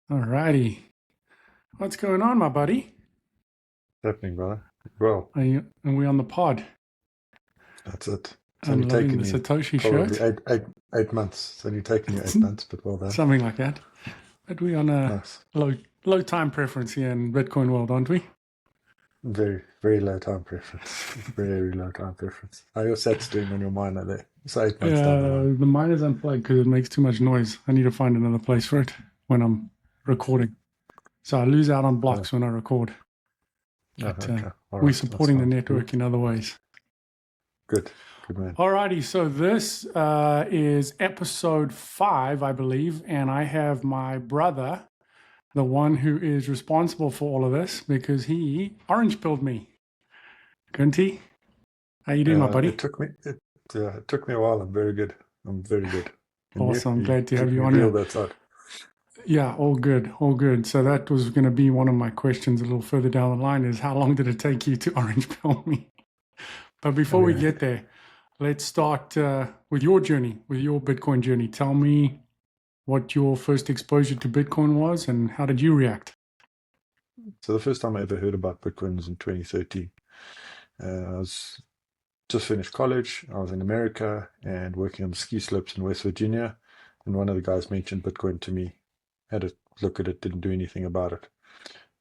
Alrighty. What's going on, my buddy? Happening, brother. Well, Are we on the pod? that's it. It's only Unloading taken the you Satoshi probably shirt? eight months. It's only taken you 8 months, but well done. Something like that. But we on a Nice. low time preference here in Bitcoin world, aren't we? Very, very low time preference. Very low time preference. How your sats doing on your miner there? It's 8 months down the line. The miner's unplugged because it makes too much noise. I need to find another place for it when I'm recording. So I lose out on blocks when I record. But Okay. All we're right. supporting the That's fine. network in other ways. Good. Good man. Alrighty, so this is episode 5, I believe, and I have my brother, the one who is responsible for all of this, because he orange pilled me. Couldn't he? How you doing, my buddy? It took me a while. I'm very good. I'm very good. And Awesome. I'm glad to have you on reveal here. that side. Yeah, all good, all good. So that was going to be one of my questions a little further down the line is how long did it take you to orange pill me? But before we get there, let's start with your journey, with your Bitcoin journey. Tell me what your first exposure to Bitcoin was and how did you react? So the first time I ever heard about Bitcoin was in 2013. I was just finished college. I was in America and working on the ski slopes in West Virginia. And one of the guys mentioned Bitcoin to me. Had a look at it, didn't do anything about it.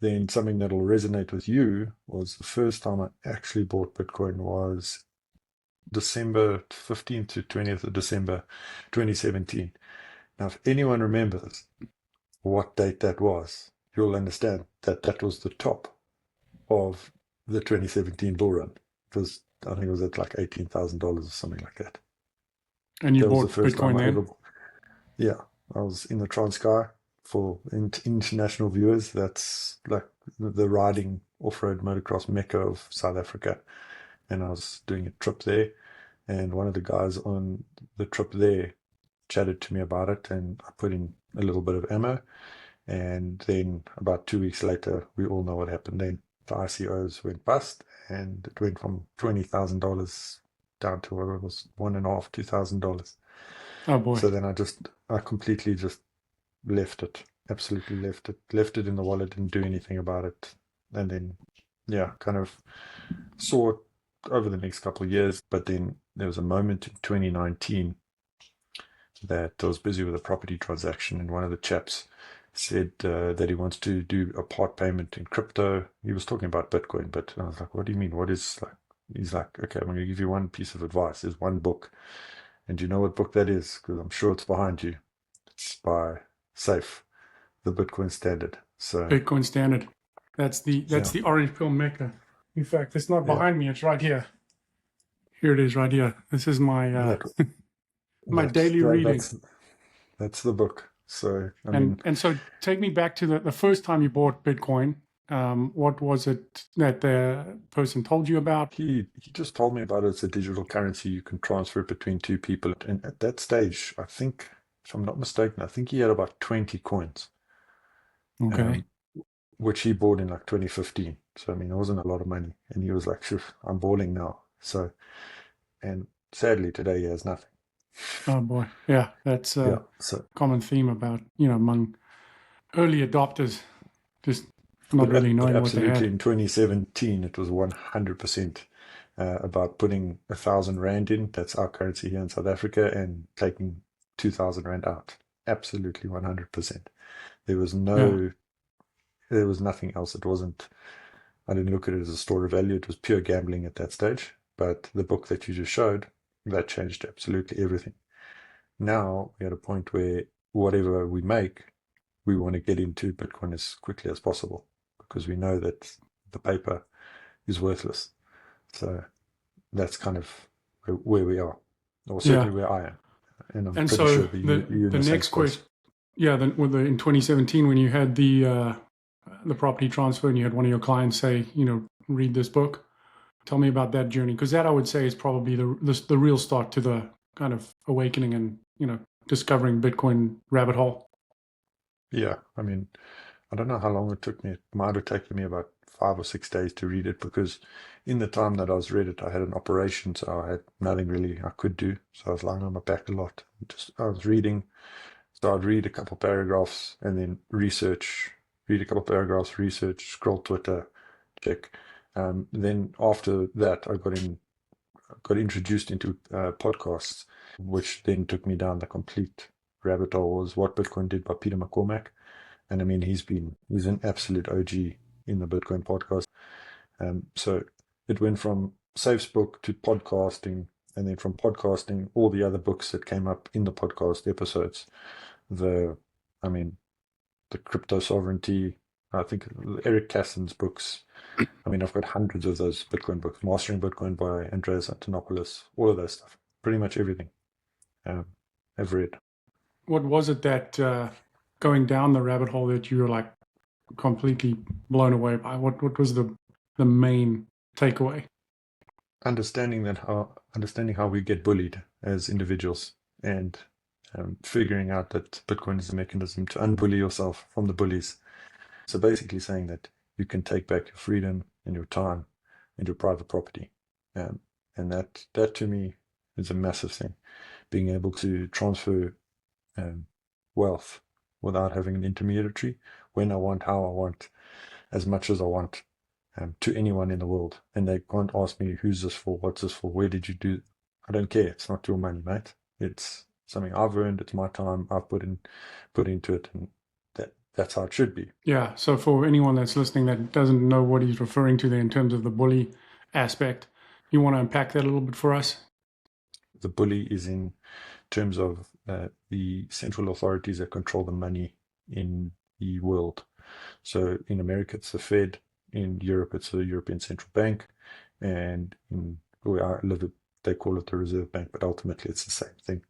Then something that'll resonate with you was the first time I actually bought Bitcoin was December 15th to 20th of December 2017. Now, if anyone remembers what date that was, you'll understand that that was the top of the 2017 bull run. I think it was at like $18,000 or something like that. And you That was the bought first time Bitcoin I ever, then? yeah, I was in the Transkei for international viewers. That's like the riding off-road motocross mecca of South Africa. And I was doing a trip there. And one of the guys on the trip there chatted to me about it. And I put in a little bit of ammo. And then about 2 weeks later, we all know what happened then. The ICOs went bust and it went from $20,000 down to what it was, one and a half, $2,000. Oh boy. So then I completely just left it, absolutely left it in the wallet, didn't do anything about it. And then, yeah, kind of saw it over the next couple of years. But then there was a moment in 2019 that I was busy with a property transaction, and one of the chaps said that he wants to do a part payment in crypto. He was talking about Bitcoin, but I was like, what do you mean? What is like? He's like, okay, I'm going to give you one piece of advice. There's one book. And you know what book that is? Because I'm sure it's behind you. It's by Safe, the Bitcoin Standard. So Bitcoin Standard. That's yeah, the orange pill mecca. In fact, it's not yeah, behind me, it's right here. Here it is right here. This is my that my that's daily that, reading. that's the book. So I mean, And so take me back to the first time you bought Bitcoin. What was it that the person told you about? he just told me about it. It's a digital currency you can transfer between two people. And at that stage, I think, if I'm not mistaken, I think he had about 20 coins, Okay. um, which he bought in like 2015. So I mean, it wasn't a lot of money. And he was like, "Sure, I'm balling now." So, and sadly today he has nothing. Oh boy. Yeah, that's Yeah. a So, common theme about, among early adopters, just not really but knowing what they absolutely had. in 2017, it was 100% about putting 1,000 rand in. That's our currency here in South Africa, and taking 2,000 rand out. Absolutely 100%. There was Yeah. no, there was nothing else. It wasn't, I didn't look at it as a store of value. It was pure gambling at that stage. But the book that you just showed, that changed absolutely everything. Now we're at a point where whatever we make, we want to get into Bitcoin as quickly as possible because we know that the paper is worthless. So that's kind of where we are, or Yeah. certainly where I am. And I'm And pretty so sure that you're in the the same next space. question, yeah, then in 2017 when you had the property transfer and you had one of your clients say, read this book. Tell me about that journey, because that I would say is probably the real start to the kind of awakening and discovering Bitcoin rabbit hole. Yeah, I mean, I don't know how long it took me. It might have taken me about 5 or 6 days to read it because in the time that I was read it, I had an operation, so I had nothing really I could do. So I was lying on my back a lot. Just I was reading, So I'd read a couple paragraphs and then research, read a couple paragraphs, research, scroll Twitter, check. Then after that, got introduced into podcasts, which then took me down the complete rabbit hole. Was What Bitcoin Did by Peter McCormack. And I mean, he's an absolute OG in the Bitcoin podcast. So it went from Safe's book to podcasting, and then from podcasting, all the other books that came up in the podcast episodes. I mean, the crypto sovereignty, I think Eric Cassin's books. I mean, I've got hundreds of those Bitcoin books. Mastering Bitcoin by Andreas Antonopoulos, all of those stuff. Pretty much everything I've read. What was it that going down the rabbit hole that you were like completely blown away by? What was the main takeaway? Understanding how we get bullied as individuals, and figuring out that Bitcoin is a mechanism to unbully yourself from the bullies. So basically saying that you can take back your freedom and your time and your private property. And that to me is a massive thing. Being able to transfer wealth without having an intermediary, when I want, how I want, as much as I want, to anyone in the world. And they can't ask me, who's this for, what's this for, where did you do? I don't care. It's not your money, mate. It's something I've earned. It's my time. I've put into it, and that's how it should be. Yeah. So for anyone that's listening that doesn't know what he's referring to there in terms of the bully aspect, you want to unpack that a little bit for us? The bully is in terms of the central authorities that control the money in the world. So in America, it's the Fed. In Europe, it's the European Central Bank. And in where I live, they call it the Reserve Bank, but ultimately it's the same thing.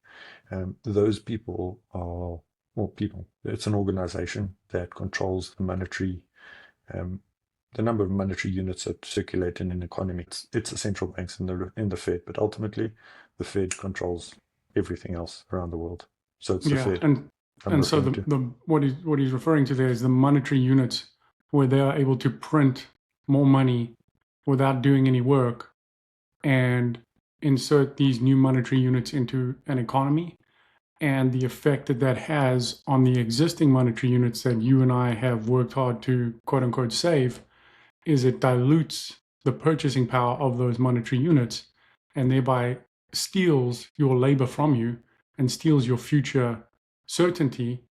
Those people are, well, people. It's an organization that controls the monetary, the number of monetary units that circulate in an economy. It's the central banks in the Fed, but ultimately the Fed controls everything else around the world. So it's the Fed. And so what he's referring to there is the monetary units where they are able to print more money without doing any work and insert these new monetary units into an economy, and the effect that that has on the existing monetary units that you and I have worked hard to quote unquote save is it dilutes the purchasing power of those monetary units and thereby steals your labor from you and steals your future certainty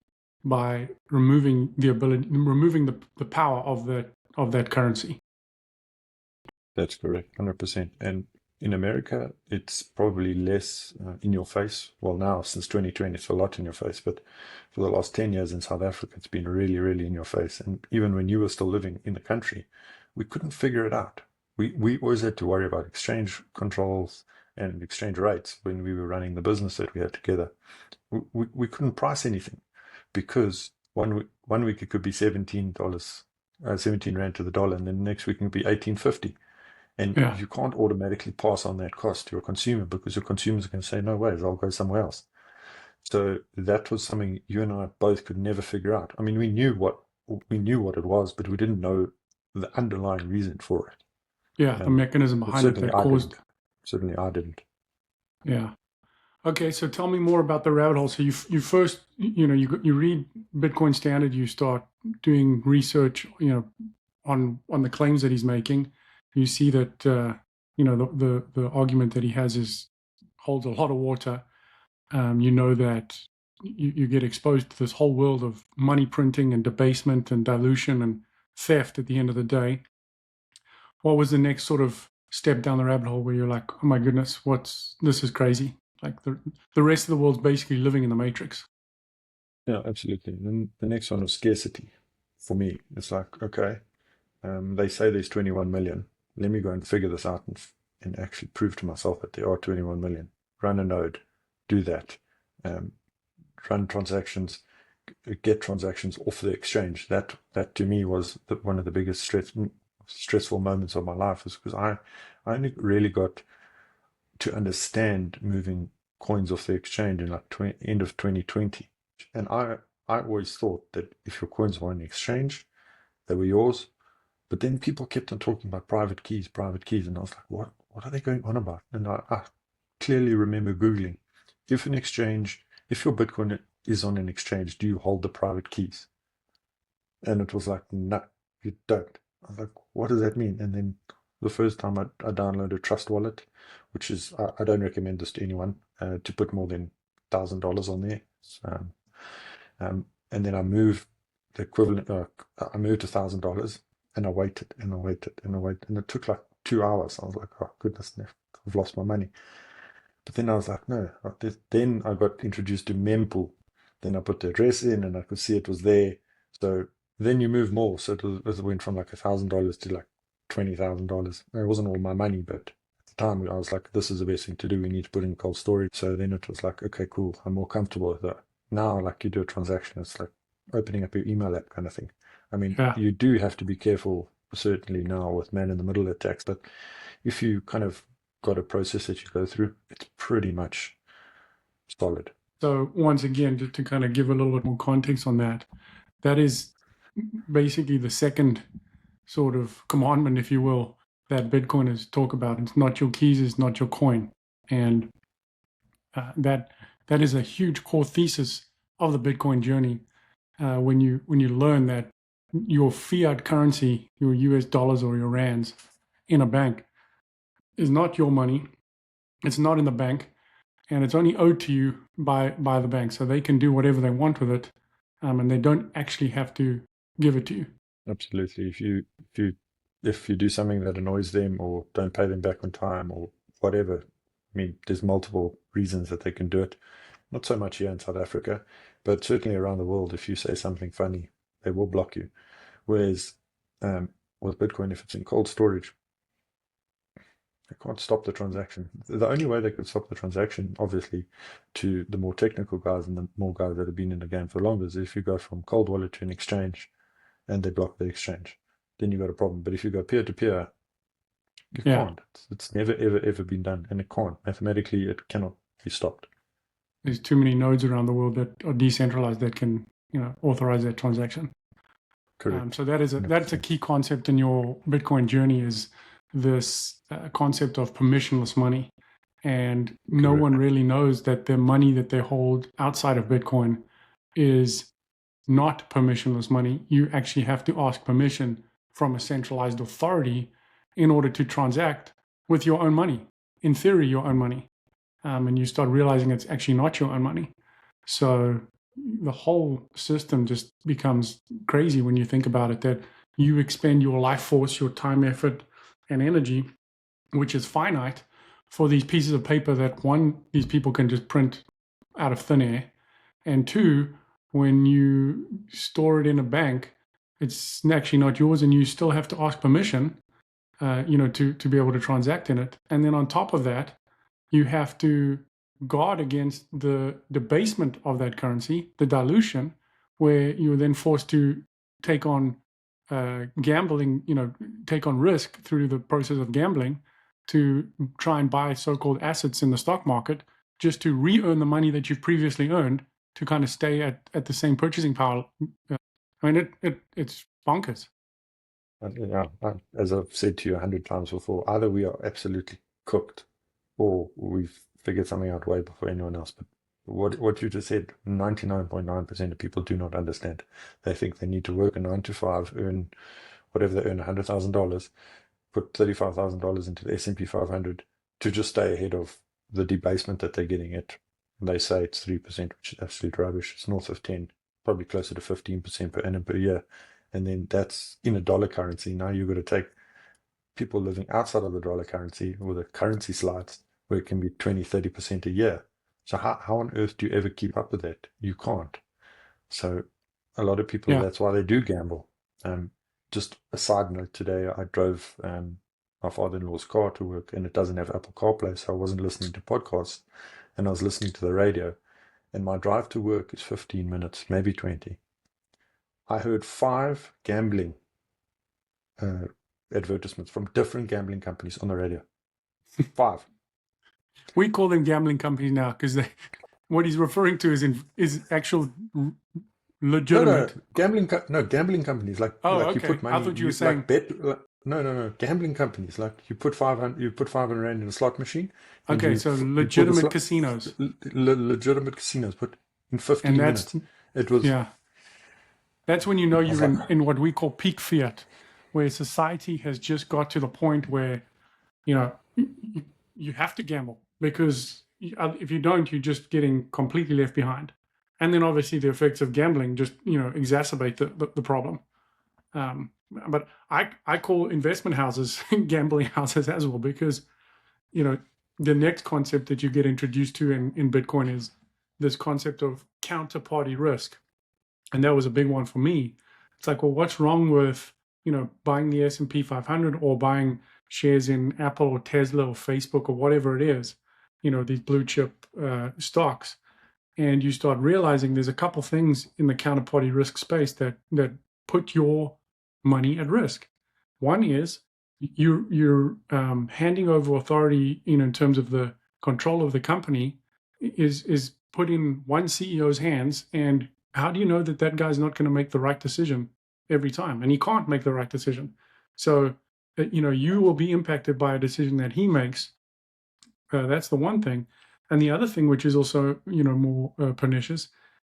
by removing the power of that currency. That's correct, 100%. And in America, it's probably less in your face. Well, now since 2020, it's a lot in your face. But for the last 10 years in South Africa, it's been really, really in your face. And even when you were still living in the country, we couldn't figure it out. We always had to worry about exchange controls and exchange rates when we were running the business that we had together. We couldn't price anything because one week it could be $17, 17 Rand to the dollar, and then the next week it could be 18.50. And you can't automatically pass on that cost to your consumer because your consumers are going to say, no ways, I'll go somewhere else. So that was something you and I both could never figure out. I mean, we knew what it was, but we didn't know the underlying reason for it. Yeah, the mechanism behind it that caused. Certainly I didn't. Yeah. Okay, so tell me more about the rabbit hole. So you first, you read Bitcoin Standard, you start doing research, on the claims that he's making. You see that the argument that he has holds a lot of water. You know that you get exposed to this whole world of money printing and debasement and dilution and theft at the end of the day. What was the next sort of step down the rabbit hole where you're like, oh my goodness, this is crazy? Like the rest of the world's basically living in the matrix. Yeah, absolutely. And then the next one was scarcity. For me, it's like, okay, they say there's 21 million. Let me go and figure this out and actually prove to myself that there are 21 million. Run a node, do that. Run transactions, get transactions off the exchange. That to me was one of the biggest stressful moments of my life, was because I only really got to understand moving coins off the exchange in like end of 2020. And I always thought that if your coins were on the exchange, they were yours. But then people kept on talking about private keys, and I was like, what are they going on about? And I clearly remember Googling, if your Bitcoin is on an exchange, do you hold the private keys? And it was like, no, you don't. I was like, what does that mean? And then the first time I downloaded Trust Wallet, which is, I don't recommend this to anyone, to put more than $1,000 on there. And then I moved the equivalent, I moved $1,000, and I waited and I waited and I waited. And it took like 2 hours. I was like, oh, goodness, I've lost my money. But then I was like, no. Then I got introduced to Mempool. Then I put the address in and I could see it was there. So then you move more. So it went from like $1,000 to like $20,000. It wasn't all my money, but at the time I was like, this is the best thing to do. We need to put in cold storage. So then it was like, okay, cool. I'm more comfortable with that. Now, like you do a transaction, it's like opening up your email app kind of thing. I mean, you do have to be careful, certainly now with man-in-the-middle attacks, but if you kind of got a process that you go through, it's pretty much solid. So once again, just to kind of give a little bit more context on that, that is basically the second sort of commandment, if you will, that Bitcoiners talk about. It's not your keys, it's not your coin. And that is a huge core thesis of the Bitcoin journey. When you learn that your fiat currency, your US dollars or your rands in a bank is not your money, it's not in the bank, and it's only owed to you by the bank. So they can do whatever they want with it, and they don't actually have to give it to you. Absolutely. If you do something that annoys them or don't pay them back on time or whatever, I mean, there's multiple reasons that they can do it. Not so much here in South Africa, but certainly around the world. If you say something funny, they will block you. Whereas with Bitcoin, if it's in cold storage, they can't stop the transaction. The only way they could stop the transaction, obviously, to the more technical guys and the more guys that have been in the game for longer, is if you go from cold wallet to an exchange and they block the exchange, then you've got a problem. But if you go peer-to-peer, you can't. It's never, ever, ever been done, and it can't. Mathematically, it cannot be stopped. There's too many nodes around the world that are decentralized that can, authorize that transaction. Correct. So that's a key concept in your Bitcoin journey, is this concept of permissionless money. And no one really knows that the money that they hold outside of Bitcoin is not permissionless money. You actually have to ask permission from a centralized authority in order to transact with your own money. In theory, your own money. And you start realizing it's actually not your own money. So the whole system just becomes crazy when you think about it, that you expend your life force, your time, effort, and energy, which is finite, for these pieces of paper that, one, these people can just print out of thin air, and two, when you store it in a bank, it's actually not yours, and you still have to ask permission, to be able to transact in it. And then on top of that, you have to guard against the debasement of that currency, the dilution, where you are then forced to take on gambling, take on risk through the process of gambling to try and buy so-called assets in the stock market just to re-earn the money that you've previously earned to kind of stay at the same purchasing power. I mean, it's bonkers. As I've said to you 100 times before, either we are absolutely cooked or we've figured something out way before anyone else. But what you just said, 99.9% of people do not understand. They think they need to work a 9 to 5, earn whatever they earn, $100,000, put $35,000 into the S&P 500 to just stay ahead of the debasement that they're getting it. They say it's 3%, which is absolute rubbish. It's north of 10, probably closer to 15% per annum per year. And then that's in a dollar currency. Now you've got to take people living outside of the dollar currency with the currency slides where it can be 20, 30% a year. So how on earth do you ever keep up with that? You can't. So a lot of people, that's why they do gamble. Just a side note, today I drove my father-in-law's car to work, and it doesn't have Apple CarPlay, so I wasn't listening to podcasts, and I was listening to the radio, and my drive to work is 15 minutes, maybe 20. I heard 5 gambling advertisements from different gambling companies on the radio. 5. We call them gambling companies now because what he's referring to is actual legitimate. Gambling companies like you put money. I thought you were saying no gambling companies like you put 500 rand in a slot machine. Okay, so legitimate casinos. Legitimate casinos. But In And 15 that's, minutes. It was, yeah, that's when you know I was you're like, in what we call peak fiat, where society has just got to the point where, you know, you have to gamble because if you don't, you're just getting completely left behind. And then obviously the effects of gambling just, exacerbate the problem. But I call investment houses gambling houses as well because, you know, the next concept that you get introduced to in Bitcoin is this concept of counterparty risk. And that was a big one for me. It's like, well, what's wrong with, buying the S&P 500 or buying shares in Apple or Tesla or Facebook or whatever it is, these blue chip stocks. And you start realizing there's a couple things in the counterparty risk space that put your money at risk. One is you're handing over authority, in terms of the control of the company, is put in one CEO's hands, and how do you know that that guy's not going to make the right decision every time? And he can't make the right decision. So, you will be impacted by a decision that he makes. That's the one thing. And the other thing, which is also, more pernicious,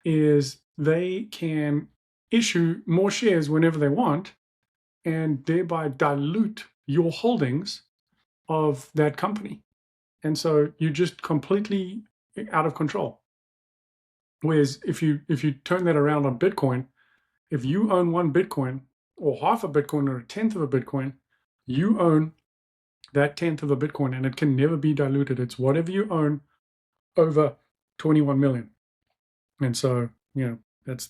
is they can issue more shares whenever they want and thereby dilute your holdings of that company. And so you're just completely out of control. Whereas if you turn that around on Bitcoin, if you own one Bitcoin or half a Bitcoin or a tenth of a Bitcoin, you own that tenth of a Bitcoin and it can never be diluted. It's whatever you own over 21 million. And so, that's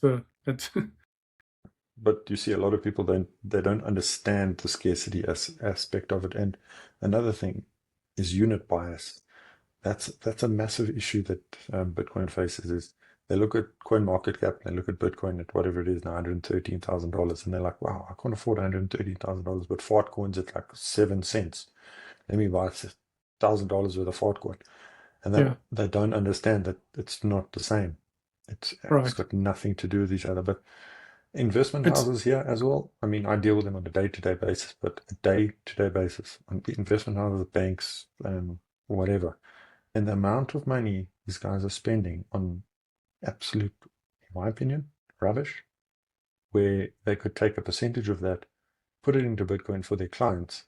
but you see, a lot of people don't understand the scarcity aspect of it. And another thing is unit bias. That's a massive issue that Bitcoin faces. Is they look at coin market cap, they look at Bitcoin at whatever it is now, $113,000, and they're like, wow, I can't afford $113,000, but fiat coins at like 7 cents. Let me buy $1,000 worth of fiat coin, and yeah, they don't understand that it's not the same. It's right. got nothing to do with each other. But investment It's houses here as well. I mean, I deal with them on a day-to-day basis, but a day-to-day basis, on investment houses, banks, whatever. And the amount of money these guys are spending on absolute, in my opinion, rubbish, where they could take a percentage of that, put it into Bitcoin for their clients.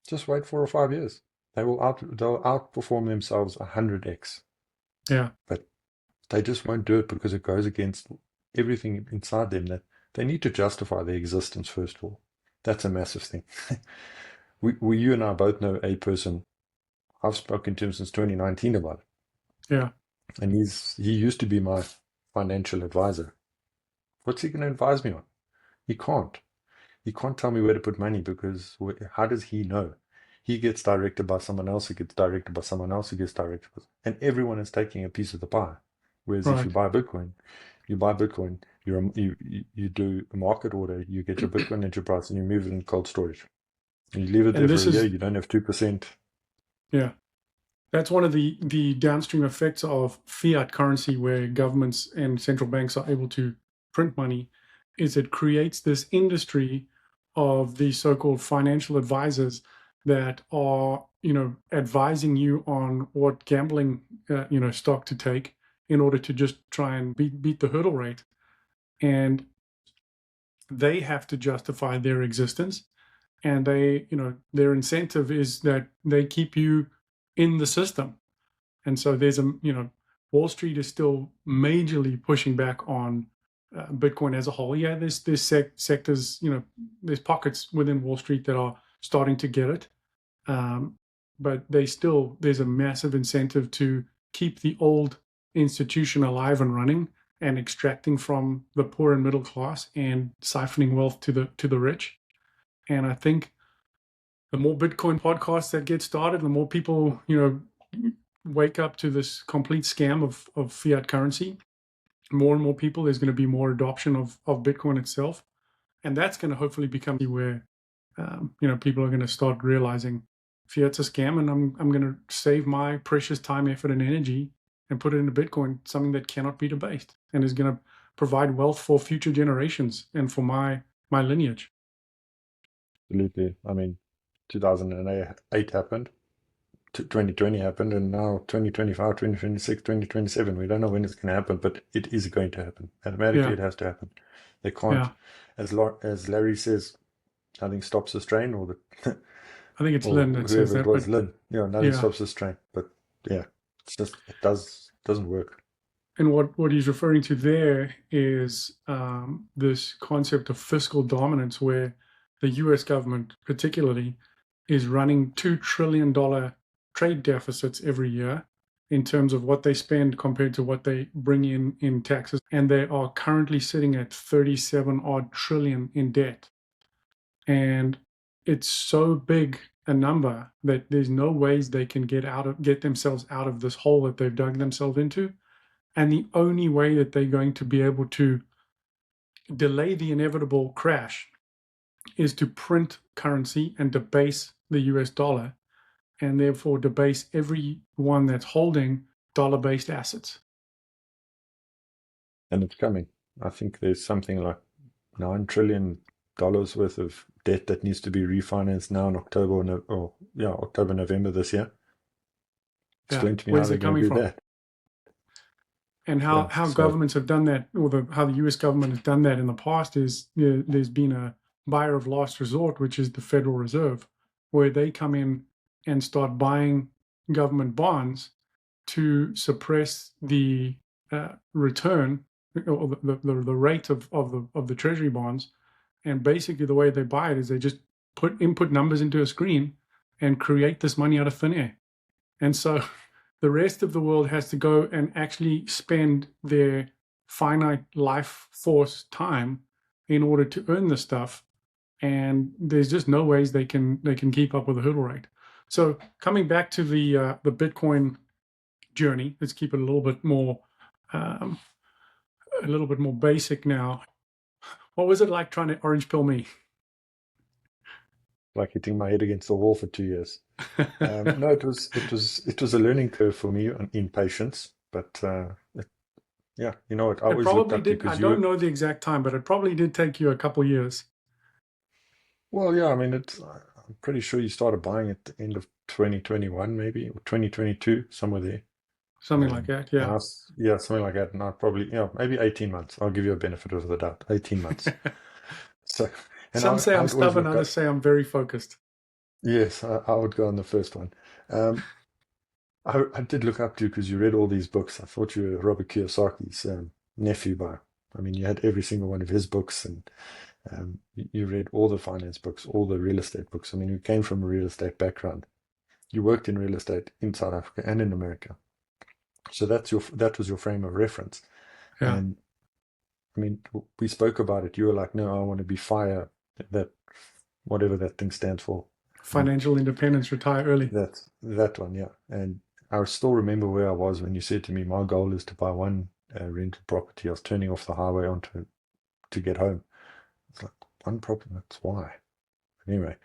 Just wait 4 or 5 years. They'll outperform themselves 100x. yeah. But they just won't do it because it goes against everything inside them that they need to justify their existence first of all. That's a massive thing. You and I both know a person. I've spoken to him since 2019 about it. Yeah. And he used to be my financial advisor. What's he going to advise me on? He can't. He can't tell me where to put money because how does he know? He gets directed by someone else, he gets directed by someone else, he gets directed by, and everyone is taking a piece of the pie. Whereas if you Right. buy Bitcoin, you do a market order, you get your Bitcoin at your price, and you move it in cold storage. And you leave it there And for this a year, is, you don't have 2%. yeah, that's one of the downstream effects of fiat currency, where governments and central banks are able to print money, is it creates this industry of these so-called financial advisors that are, advising you on what gambling, stock to take in order to just try and beat the hurdle rate. And they have to justify their existence, and their incentive is that they keep you in the system. And so there's Wall Street is still majorly pushing back on Bitcoin as a whole. Yeah, there's sectors, there's pockets within Wall Street that are starting to get it, um, but there's a massive incentive to keep the old institution alive and running and extracting from the poor and middle class and siphoning wealth to the rich. And I think the more Bitcoin podcasts that get started, the more people, wake up to this complete scam of fiat currency. More and more people, there's going to be more adoption of Bitcoin itself. And that's going to hopefully become where, people are going to start realizing fiat's a scam, and I'm going to save my precious time, effort, and energy and put it into Bitcoin, something that cannot be debased and is going to provide wealth for future generations and for my lineage. Absolutely. I mean, 2008 happened. 2020 happened, and now 2025, 2026, 2027. We don't know when it's going to happen, but it is going to happen. Mathematically, Yeah. it has to happen. They can't, Yeah. as Larry says, nothing stops this train, or the I think it's or Lynn that says whoever it that, but was, Lynn. Nothing yeah. stops this train. But yeah, it's just doesn't work. And what he's referring to there is this concept of fiscal dominance, where the U.S. government, particularly, is running $2 trillion trade deficits every year in terms of what they spend compared to what they bring in taxes, and they are currently sitting at 37 odd trillion in debt. And it's so big a number that there's no ways they can get themselves out of this hole that they've dug themselves into. And the only way that they're going to be able to delay the inevitable crash is to print currency and debase the US dollar, and therefore debase everyone that's holding dollar-based assets. And it's coming. I think there's something like $9 trillion worth of debt that needs to be refinanced now in October, November this year. Yeah, Explain to me how where's they're it going coming to do from? that. And Yeah, how so governments have done that, or how the US government has done that in the past, is there's been a buyer of last resort, which is the Federal Reserve, where they come in and start buying government bonds to suppress the return, or the rate of the treasury bonds. And basically the way they buy it is they just input numbers into a screen and create this money out of thin air. And so the rest of the world has to go and actually spend their finite life force time in order to earn the stuff. And there's just no ways they can keep up with the hurdle rate. So coming back to the Bitcoin journey, let's keep it um, a little bit more basic now. What was it like trying to orange pill me? like hitting my head against the wall for 2 years. No, it was a learning curve for me in patience, but yeah, you know what? I It always looked probably up to you did. I because don't know the exact time, but it probably did take you a couple years. well, yeah, I mean, I'm pretty sure you started buying at the end of 2021, maybe, or 2022, somewhere there. Something like that, yeah. Yeah, something like that. And I probably, maybe 18 months. I'll give you a benefit of the doubt. 18 months. So, and Some say I'm I'd always stubborn, look up. others say I'm very focused. Yes, I would go on the first one. Um, I did look up to you because you read all these books. I thought you were Robert Kiyosaki's nephew I mean, you had every single one of his books, and you read all the finance books, all the real estate books. I mean, you came from a real estate background. You worked in real estate in South Africa and in America. So that was your frame of reference. Yeah. And I mean, we spoke about it. You were like, no, I want to be FIRE, that whatever that thing stands for. And Financial independence, retire early. that one, yeah. And I still remember where I was when you said to me, my goal is to buy one rental property. I was turning off the highway onto to get home. It's like one property. That's why. Anyway,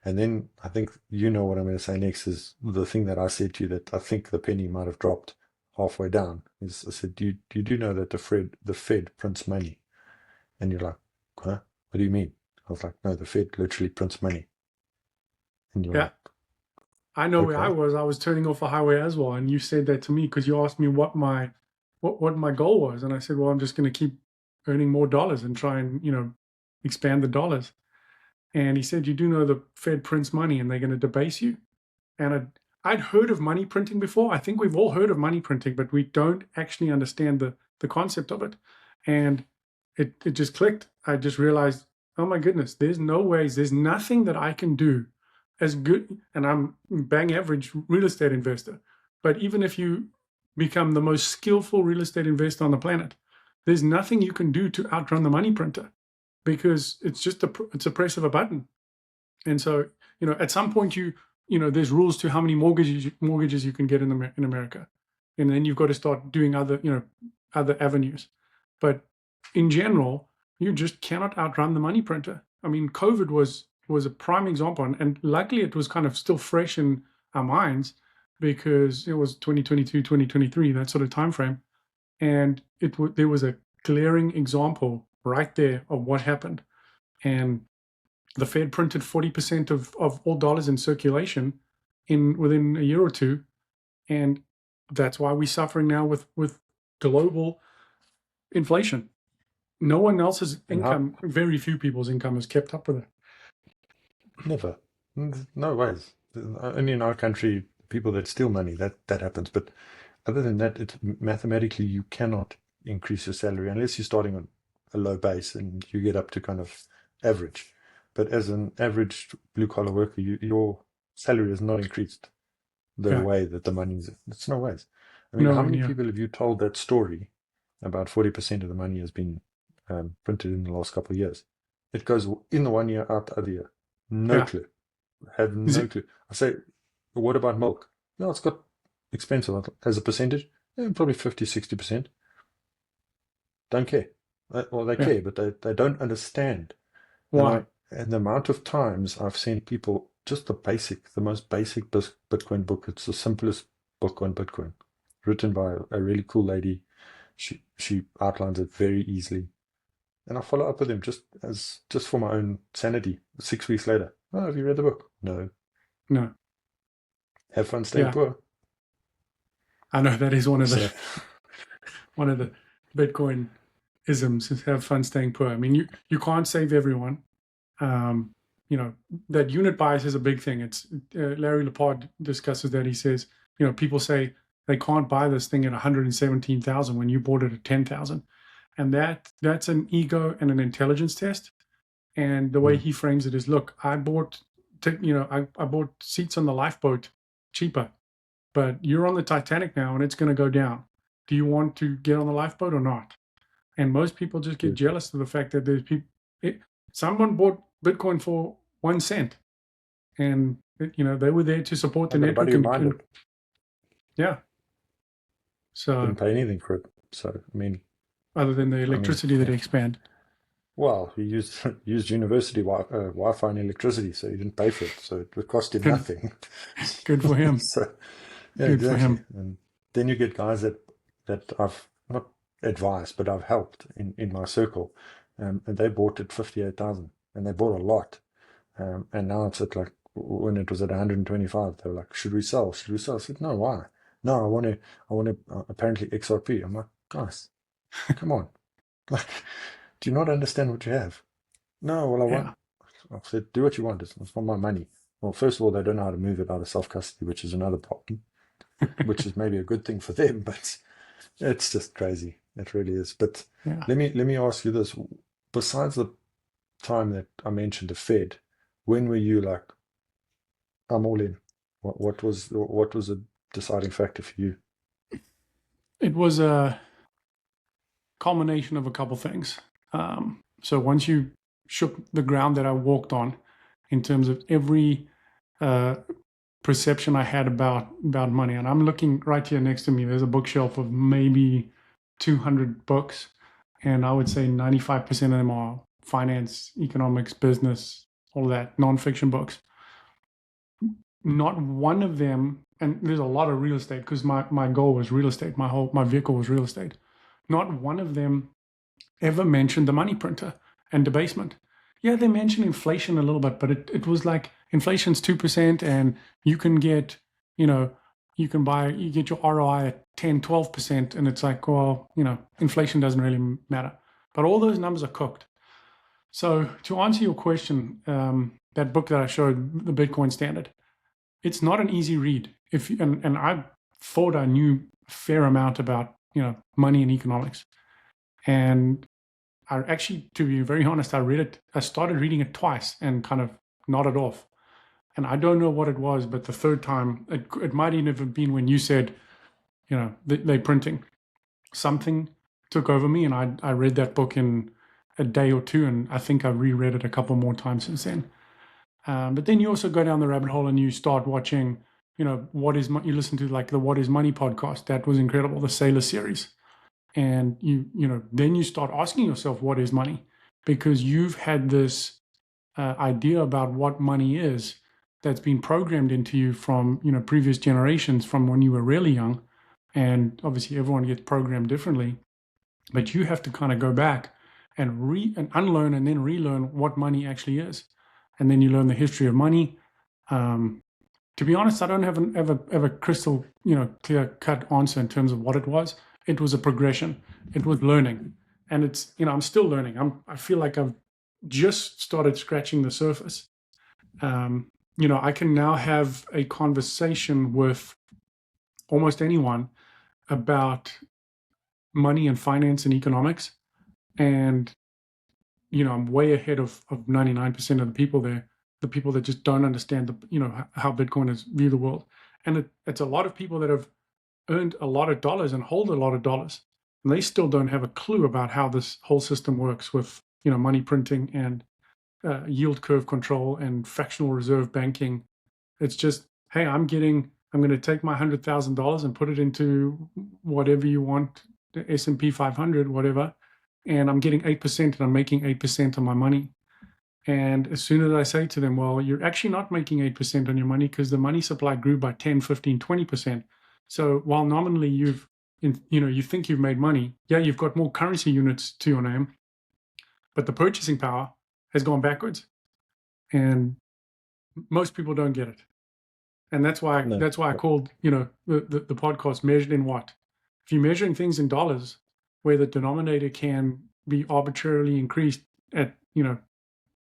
and then I think you know what I'm going to say next is the thing that I said to you that I think the penny might have dropped halfway down. Is I said, you do know that the Fed prints money? And you're like, huh? What do you mean? I was like, no, the Fed literally prints money. And you're Yeah. like, I know where I okay. was. I was turning off a highway as well. And you said that to me because you asked me what my goal was. And I said, well, I'm just going to keep earning more dollars and try and, expand the dollars. And he said, you do know the Fed prints money and they're going to debase you. And I'd heard of money printing before. I think we've all heard of money printing, but we don't actually understand the concept of it. And it just clicked. I just realized, oh my goodness, there's no ways, there's nothing that I can do as good. And I'm bang average real estate investor. But even if you become the most skillful real estate investor on the planet, there's nothing you can do to outrun the money printer because it's a press of a button. And so, at some point there's rules to how many mortgages you can get in America. And then you've got to start doing other avenues. But in general, you just cannot outrun the money printer. I mean, COVID was a prime example, and luckily it was kind of still fresh in our minds because it was 2022, 2023, that sort of time frame. And there was a glaring example right there of what happened. And the Fed printed 40% of all dollars in circulation within a year or two, and that's why we're suffering now with global inflation. No one else's And how? income, very few people's income, has kept up with it. Never. No ways. Only in our country, people that steal money, that happens. But other than that, it's mathematically you cannot increase your salary unless you're starting on a low base and you get up to kind of average. But as an average blue collar worker, your salary is not increased the Yeah, way that the money's. It's no ways. I mean, how nowhere many near. people have you told that story about 40% of the money has been printed in the last couple of years? It goes in the 1 year, out the other year. No Yeah. clue. Have Is no it, clue. I say, what about milk? No, it's got expensive as a percentage. Probably 50, 60%. Don't care. Well, they yeah. care, but they don't understand. Why? And the amount of times I've seen people, just the most basic Bitcoin book. It's the simplest book on Bitcoin, written by a really cool lady. She outlines it very easily. And I follow up with him just for my own sanity. 6 weeks later, oh, have you read the book? No. No. Have fun staying Yeah. poor. I know that is one of the So one of the Bitcoin isms is have fun staying poor. I mean, you can't save everyone. Um, that unit bias is a big thing. It's Larry Lepard discusses that. He says, people say they can't buy this thing at 117,000 when you bought it at 10,000, and that's an ego and an intelligence test. And the way he frames it is, look, I bought seats on the lifeboat cheaper, but you're on the Titanic now and it's going to go down. Do you want to get on the lifeboat or not? And most people just get jealous of the fact that there's people. Someone bought Bitcoin for 1 cent, and they were there to support the I got a buddy network, who mined it. yeah. So Didn't pay anything for it. So I mean, other than the electricity that expand, well, he used university Wi-Fi and electricity, so he didn't pay for it. So it cost him good, nothing. good for him. So yeah, Good for exactly. him. And then you get guys that I've not advised, but I've helped in my circle, and they bought at 58,000, and they bought a lot. And now it's at like when it was at 125, they were like, "Should we sell? Should we sell?" I said, "No, why? No, I want to. Apparently XRP." I'm like, "Guys, come on! Like, do you not understand what you have?" No, well, I Yeah. want. I said, "Do what you want. It's not my money." Well, first of all, they don't know how to move it out of self custody, which is another problem, which is maybe a good thing for them, but it's just crazy. It really is. But Yeah. let me ask you this: besides the time that I mentioned the Fed, when were you like, I'm all in? What was a deciding factor for you? It was a culmination of a couple things. So once you shook the ground that I walked on, in terms of every uh, perception I had about money, and I'm looking right here next to me. There's a bookshelf of maybe 200 books, and I would say 95% of them are finance, economics, business, all that nonfiction books. Not one of them, and there's a lot of real estate because my goal was real estate. My vehicle was real estate. Not one of them ever mentioned the money printer and debasement. Yeah, they mentioned inflation a little bit, but it was like inflation's 2% and you can get, you get your ROI at 10, 12%. And it's like, well, inflation doesn't really matter. But all those numbers are cooked. So to answer your question, that book that I showed, The Bitcoin Standard, it's not an easy read. And I thought I knew a fair amount about, money and economics. And I actually, to be very honest, I started reading it twice and kind of nodded off. And I don't know what it was, but the third time, it might even have been when you said, they're printing. Something took over me, and I read that book in a day or two, and I think I've reread it a couple more times since then. But then you also go down the rabbit hole and you start watching, you listen to like the What is Money podcast. That was incredible, the Sailor series. And then you start asking yourself, what is money? Because you've had this idea about what money is that's been programmed into you from previous generations, from when you were really young. And obviously everyone gets programmed differently, but you have to kind of go back and unlearn and then relearn what money actually is. And then you learn the history of money. To be honest, I don't have a crystal, clear cut answer in terms of what it was. It was a progression. It was learning, and it's I'm still learning. I feel like I've just started scratching the surface. I can now have a conversation with almost anyone about money and finance and economics, and I'm way ahead of 99% of the people there, the people that just don't understand how Bitcoiners view the world. And it's a lot of people that have earned a lot of dollars and hold a lot of dollars, and they still don't have a clue about how this whole system works with money printing and yield curve control and fractional reserve banking. It's just, hey, I'm going to take my $100,000 and put it into whatever you want, the S&P 500, whatever, and I'm getting 8% and I'm making 8% on my money. And as soon as I say to them, well, you're actually not making 8% on your money because the money supply grew by 10, 15, 20%. So while nominally you think you've made money, yeah, you've got more currency units to your name, but the purchasing power has gone backwards. And most people don't get it. And that's why I called, the podcast Measured in What. If you're measuring things in dollars, where the denominator can be arbitrarily increased at,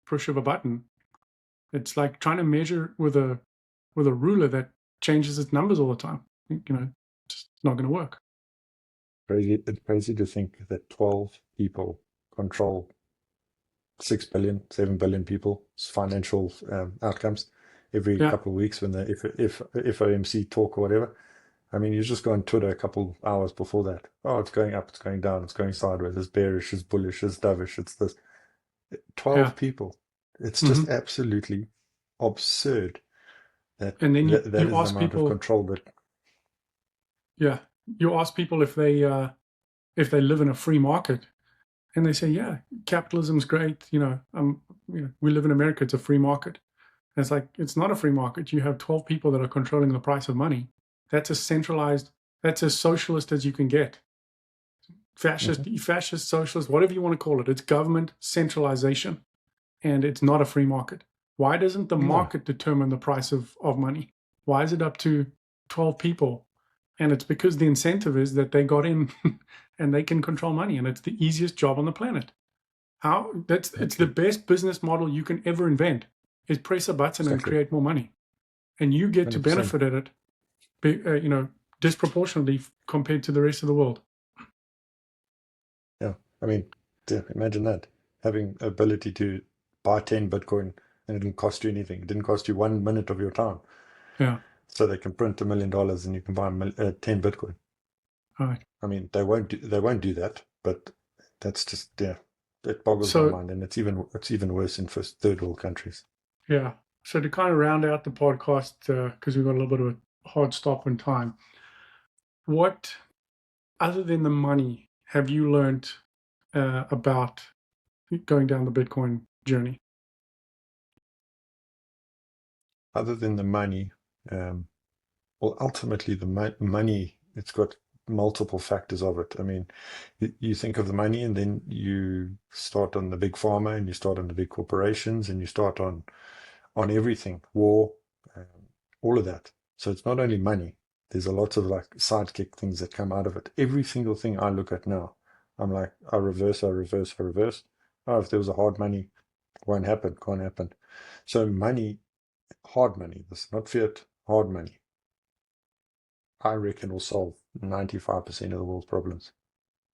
push of a button, it's like trying to measure with a ruler that changes its numbers all the time. Just not going to work. It's crazy to think that 12 people control 6 billion, 7 billion people's financial outcomes every couple of weeks when if FOMC talk or whatever. I mean, you just go on Twitter a couple hours before that. Oh, it's going up, it's going down, it's going sideways, it's bearish, it's bullish, it's dovish, it's this. 12 people. It's just absolutely absurd that and then that is the ask amount people, of control that. Yeah, you ask people if they live in a free market, and they say, yeah, capitalism's great. We live in America; it's a free market. And it's like, it's not a free market. You have 12 people that are controlling the price of money. That's as centralized. That's as socialist as you can get. Fascist, socialist, whatever you want to call it. It's government centralization, and it's not a free market. Why doesn't the market determine the price of money? Why is it up to 12 people? And it's because the incentive is that they got in and they can control money, and it's the easiest job on the planet. It's the best business model you can ever invent, is press a button and create more money. And you get 100%. To benefit at it, disproportionately compared to the rest of the world. Yeah, I mean, imagine that, having ability to buy 10 Bitcoin and it didn't cost you anything. It didn't cost you 1 minute of your time. Yeah. So they can print $1 million and you can buy 10 Bitcoin. Right. I mean, they won't do that, but that's just, it boggles my mind, and it's even worse in third world countries. Yeah. So to kind of round out the podcast, because we've got a little bit of a hard stop in time, what, other than the money, have you learned about going down the Bitcoin journey? Other than the money, well, ultimately the money, it's got multiple factors of it. I mean, you think of the money, and then you start on the big pharma, and you start on the big corporations, and you start on everything, war, all of that. So it's not only money. There's a lot of like sidekick things that come out of it. Every single thing I look at now, I'm like, I reverse. Oh, if there was a hard money, won't happen, can't happen. So money, hard money, this is not fiat, hard money, I reckon will solve 95% of the world's problems.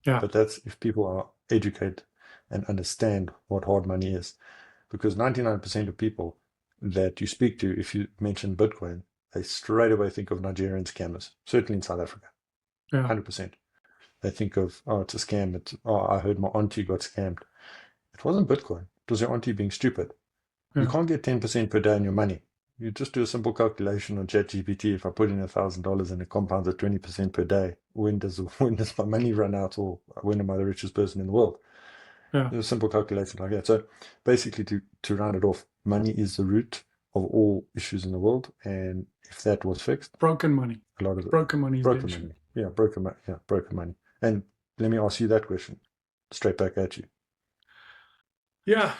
Yeah. But that's if people are educated and understand what hard money is. Because 99% of people that you speak to, if you mention Bitcoin, they straight away think of Nigerian scammers, certainly in South Africa. Yeah. 100%. They think of, oh, it's a scam. I heard my auntie got scammed. It wasn't Bitcoin. It was your auntie being stupid. Yeah. You can't get 10% per day on your money. You just do a simple calculation on ChatGPT. If I put in $1,000 and it compounds at 20% per day, when does my money run out, or when am I the richest person in the world? Yeah. There's a simple calculation like that. So basically, to round it off, money is the root of all issues in the world. And if that was fixed, broken money, a lot of it, broken money, broken money. Yeah, broken money. And let me ask you that question straight back at you. Yeah.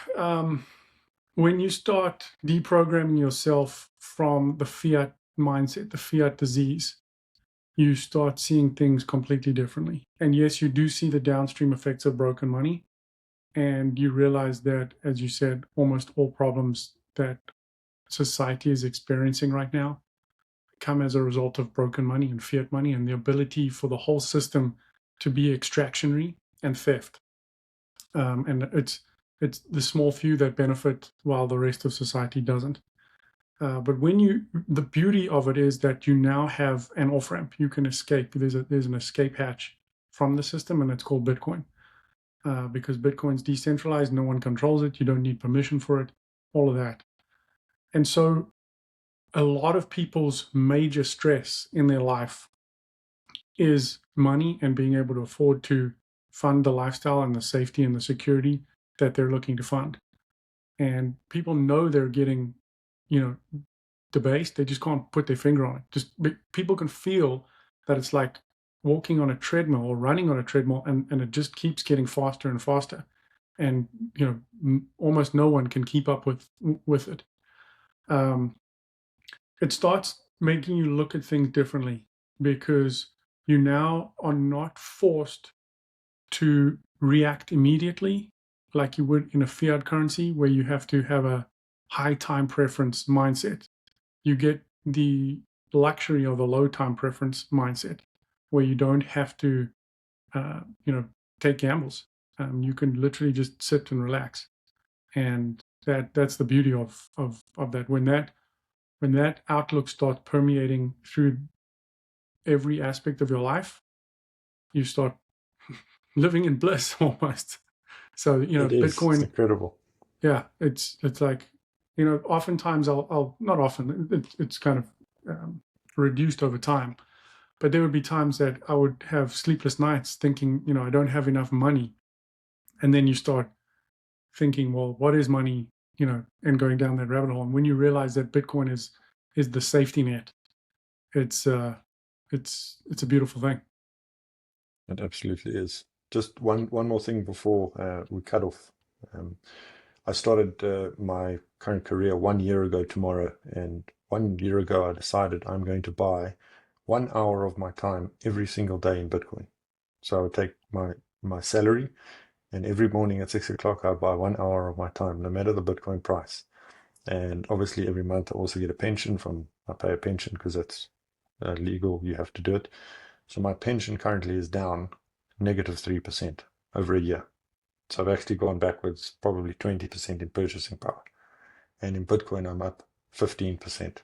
when you start deprogramming yourself from the fiat mindset, the fiat disease, you start seeing things completely differently. And yes, you do see the downstream effects of broken money. And you realize that, as you said, almost all problems that society is experiencing right now come as a result of broken money and fiat money and the ability for the whole system to be extractionary and theft. And it's the small few that benefit while the rest of society doesn't. But the beauty of it is that you now have an off ramp. You can escape. There's an escape hatch from the system, and it's called Bitcoin. Because Bitcoin's decentralized, no one controls it. You don't need permission for it. All of that. And so, a lot of people's major stress in their life is money and being able to afford to fund the lifestyle and the safety and the security that they're looking to fund. And people know they're getting, debased. They just can't put their finger on it. People can feel that it's like walking on a treadmill or running on a treadmill, and it just keeps getting faster and faster. And, almost no one can keep up with it. It starts making you look at things differently because you now are not forced to react immediately like you would in a fiat currency where you have to have a high time preference mindset. You get the luxury of a low time preference mindset where you don't have to, take gambles. You can literally just sit and relax. And that's the beauty of that. When that outlook starts permeating through every aspect of your life, you start living in bliss almost. So, It is. Bitcoin, It's incredible. yeah, it's like, oftentimes I'll not often, it's kind of reduced over time, but there would be times that I would have sleepless nights thinking, I don't have enough money. And then you start thinking, well, what is money, and going down that rabbit hole. And when you realize that Bitcoin is the safety net, it's a beautiful thing. It absolutely is. Just one more thing before we cut off. I started my current career 1 year ago tomorrow, and 1 year ago I decided I'm going to buy 1 hour of my time every single day in Bitcoin. So I would take my salary, and every morning at 6 o'clock I buy 1 hour of my time, no matter the Bitcoin price. And obviously every month I also get a pension I pay a pension because that's legal, you have to do it. So my pension currently is down -3% over a year. So I've actually gone backwards probably 20% in purchasing power. And in Bitcoin, I'm up 15%.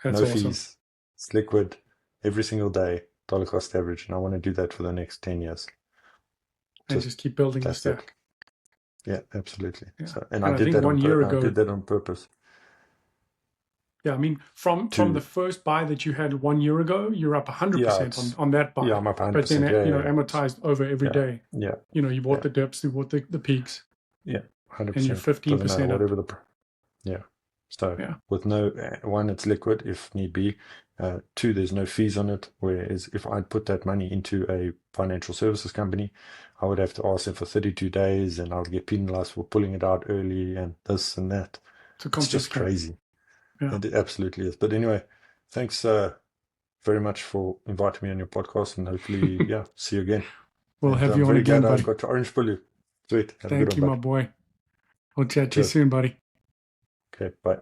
That's No awesome. fees. It's liquid every single day, dollar cost average. And I want to do that for the next 10 years. And just keep building the That's it. stack. Yeah, absolutely. Yeah. So, And I I did think that 1 year I ago, did that on purpose. yeah, I mean, from the first buy that you had 1 year ago, you're up 100% on that buy. Yeah, I'm up 100%. But then, Yeah. amortized over every day. Yeah. You bought the dips, you bought the peaks. Yeah, 100%. And you're 15% Doesn't matter, up. whatever yeah. So Yeah. with no, one, it's liquid if need be. Two, there's no fees on it. Whereas if I'd put that money into a financial services company, I would have to ask them for 32 days and I'll get penalized for pulling it out early and this and that. It's just crazy. Yeah. It absolutely is. But anyway, thanks very much for inviting me on your podcast, and hopefully, see you again. We'll and have you I'm on very again, glad I buddy. got to Orange Pull you. Sweet. Have Thank a good you, one, my bud. boy. We'll chat to you Cheers. soon, buddy. Okay, bye.